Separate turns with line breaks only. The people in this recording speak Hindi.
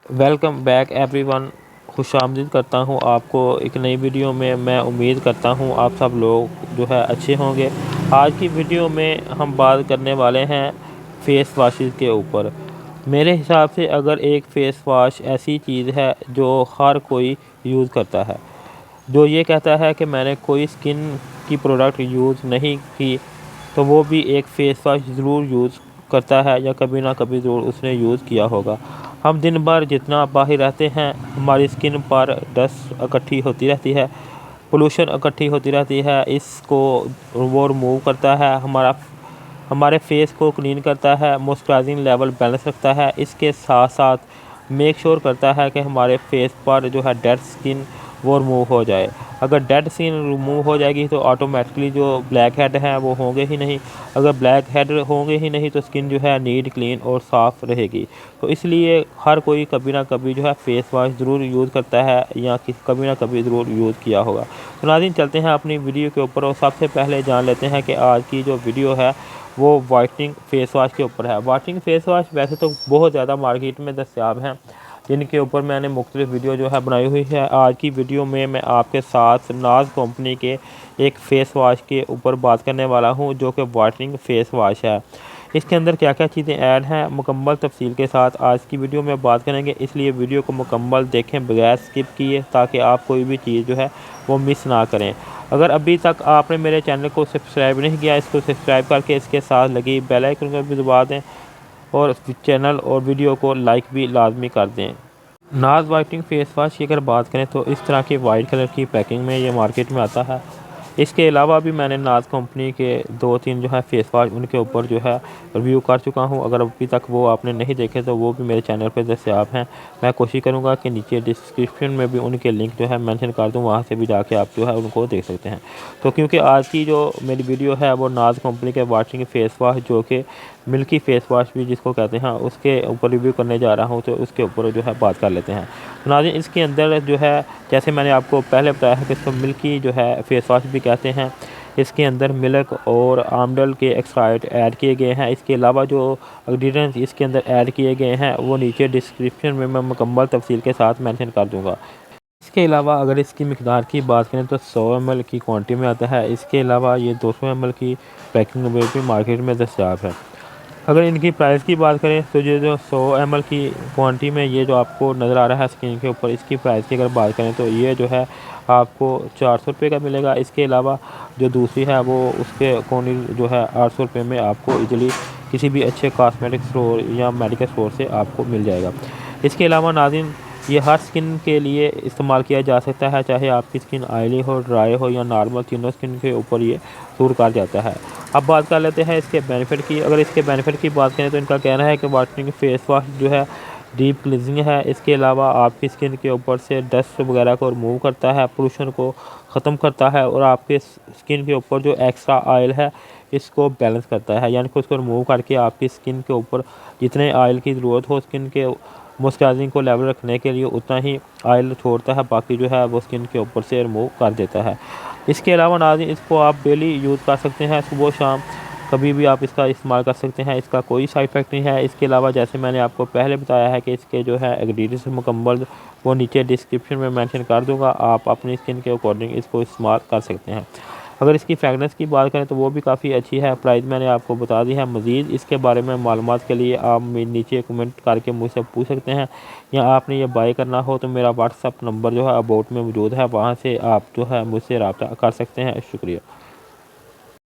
Welcome back everyone. खुशामदीद करता हूँ आपको एक नई वीडियो में। मैं उम्मीद करता हूँ आप सब लोग जो है अच्छे होंगे। आज की वीडियो में हम बात करने वाले हैं फ़ेस वाशेस के ऊपर। मेरे हिसाब से अगर एक फ़ेस वाश ऐसी चीज़ है जो हर कोई यूज़ करता है, जो ये कहता है कि मैंने कोई स्किन की प्रोडक्ट यूज़ नहीं की, तो वो भी एक फ़ेस वाश ज़रूर यूज़ करता है या कभी ना कभी ज़रूर उसने यूज़ किया होगा। हम दिन भर जितना बाहर रहते हैं, हमारी स्किन पर डस्ट इकट्ठी होती रहती है, पोल्यूशन इकट्ठी होती रहती है। इसको वो रिमूव करता है, हमारे फेस को क्लीन करता है, मॉइस्चराइजिंग लेवल बैलेंस रखता है। इसके साथ साथ मेक श्योर करता है कि हमारे फेस पर जो है डेड स्किन वो रिमूव हो जाए। अगर डेड स्किन रिमूव हो जाएगी तो ऑटोमेटिकली जो ब्लैक हेड हैं वो होंगे ही नहीं। अगर ब्लैक हेड होंगे ही नहीं तो स्किन जो है नीट क्लीन और साफ़ रहेगी। तो इसलिए हर कोई कभी ना कभी जो है फ़ेस वाश ज़रूर यूज़ करता है या कभी ना कभी ज़रूर यूज़ किया होगा। तो नाज़रीन, चलते हैं अपनी वीडियो के ऊपर और सबसे पहले जान लेते हैं कि आज की जो वीडियो है वो वाइटनिंग फ़ेस वाश के ऊपर है। वाइटनिंग फ़ेस वाश वैसे तो बहुत ज़्यादा मार्केट में दस्तयाब हैं, जिनके ऊपर मैंने मुख्तलिफ वीडियो जो है बनाई हुई है। आज की वीडियो में मैं आपके साथ नाज कंपनी के एक फ़ेस वाश के ऊपर बात करने वाला हूं, जो कि वाइटनिंग फ़ेस वाश है। इसके अंदर क्या क्या चीज़ें ऐड हैं मुकम्मल तफसील के साथ आज की वीडियो में बात करेंगे, इसलिए वीडियो को मुकम्मल देखें बगैर स्किप किए, ताकि आप कोई भी चीज़ जो है वो मिस ना करें। अगर अभी तक आपने मेरे चैनल को सब्सक्राइब नहीं किया, इसको सब्सक्राइब करके इसके साथ लगी बेल आइकन को भी दबा दें और चैनल और वीडियो को लाइक भी लाजमी कर दें। नाज वाइटनिंग फ़ेस वाश की अगर बात करें तो इस तरह की वाइट कलर की पैकिंग में ये मार्केट में आता है। इसके अलावा भी मैंने नाज कंपनी के 2-3 जो है फ़ेस वाश उनके ऊपर जो है रिव्यू कर चुका हूं। अगर अभी तक वो आपने नहीं देखे तो वो भी मेरे चैनल पर दस्तयाब हैं। मैं कोशिश करूंगा कि नीचे डिस्क्रिप्शन में भी उनके लिंक जो है मेंशन कर दूं, वहां से भी जाके आप जो है उनको देख सकते हैं। तो क्योंकि आज की जो मेरी वीडियो है वो नाज कंपनी के वाशिंग फ़ेस वाश, जो कि मिल्की फ़ेस वाश भी जिसको कहते हैं, उसके ऊपर रिव्यू करने जा रहा हूँ, तो उसके ऊपर जो है बात कर लेते हैं। तो नाज़रीन, इसके अंदर जो है जैसे मैंने आपको पहले बताया है कि इसको मिल्की जो है फ़ेस वाश भी कहते हैं। इसके अंदर मिल्क और आमंड के एक्सट्रैक्ट ऐड किए गए हैं। इसके अलावा जो इंग्रेडिएंट्स इसके अंदर ऐड किए गए हैं वो नीचे डिस्क्रिप्शन में मैं मुकम्मल तफसील के साथ मेंशन कर दूंगा। इसके अलावा अगर इसकी मिकदार की बात करें तो 100 ml की क्वांटिटी में आता है। इसके अलावा ये 200 ml की पैकिंग में भी मार्केट में दस्तयाब है। अगर इनकी प्राइस की बात करें तो ये जो 100 ml की क्वांटिटी में ये जो आपको नज़र आ रहा है स्क्रीन के ऊपर, इसकी प्राइस की अगर बात करें तो ये जो है आपको 400 रुपये का मिलेगा। इसके अलावा जो दूसरी है वो उसके अकॉर्डिंग जो है 800 रुपये में आपको इजीली किसी भी अच्छे कॉस्मेटिक स्टोर या मेडिकल स्टोर से आपको मिल जाएगा। इसके अलावा नाज़रीन, ये हर स्किन के लिए इस्तेमाल किया जा सकता है, चाहे आपकी स्किन ऑयली हो, ड्राई हो या नॉर्मल, तीनों स्किन के ऊपर ये सूट कर जाता है। अब बात कर लेते हैं इसके बेनिफिट की। अगर इसके बेनिफिट की बात करें तो इनका कहना है कि वाटनिंग फेस वाश जो है डीप क्लींजिंग है। इसके अलावा आपकी स्किन के ऊपर से डस्ट वगैरह को रिमूव करता है, पोल्यूशन को ख़त्म करता है और आपके स्किन के ऊपर जो एक्स्ट्रा ऑयल है इसको बैलेंस करता है, यानी कि उसको रिमूव करके आपकी स्किन के ऊपर जितने ऑयल की ज़रूरत हो स्किन के मॉइस्चराइजिंग को लेवल रखने के लिए उतना ही ऑयल छोड़ता है, बाकी जो है वो स्किन के ऊपर से रिमूव कर देता है। इसके अलावा नाज़रीन, इसको आप डेली यूज़ कर सकते हैं, सुबह शाम कभी भी आप इसका इस्तेमाल कर सकते हैं। इसका कोई साइड इफ़ेक्ट नहीं है। इसके अलावा जैसे मैंने आपको पहले बताया है कि इसके जो है इंग्रेडिएंट्स मुकम्मल वो नीचे डिस्क्रिप्शन में मेंशन कर दूंगा, आप अपनी स्किन के अकॉर्डिंग इसको इस्तेमाल कर सकते हैं। अगर इसकी फ्रेगनेंस की बात करें तो वो भी काफ़ी अच्छी है। प्राइस मैंने आपको बता दी है। मज़ीद इसके बारे में मालूमात के लिए आप नीचे कमेंट करके मुझसे पूछ सकते हैं, या आपने ये बाय करना हो तो मेरा व्हाट्सअप नंबर जो है अबाउट में मौजूद है, वहाँ से आप जो है मुझसे रब्ता कर सकते हैं। शुक्रिया।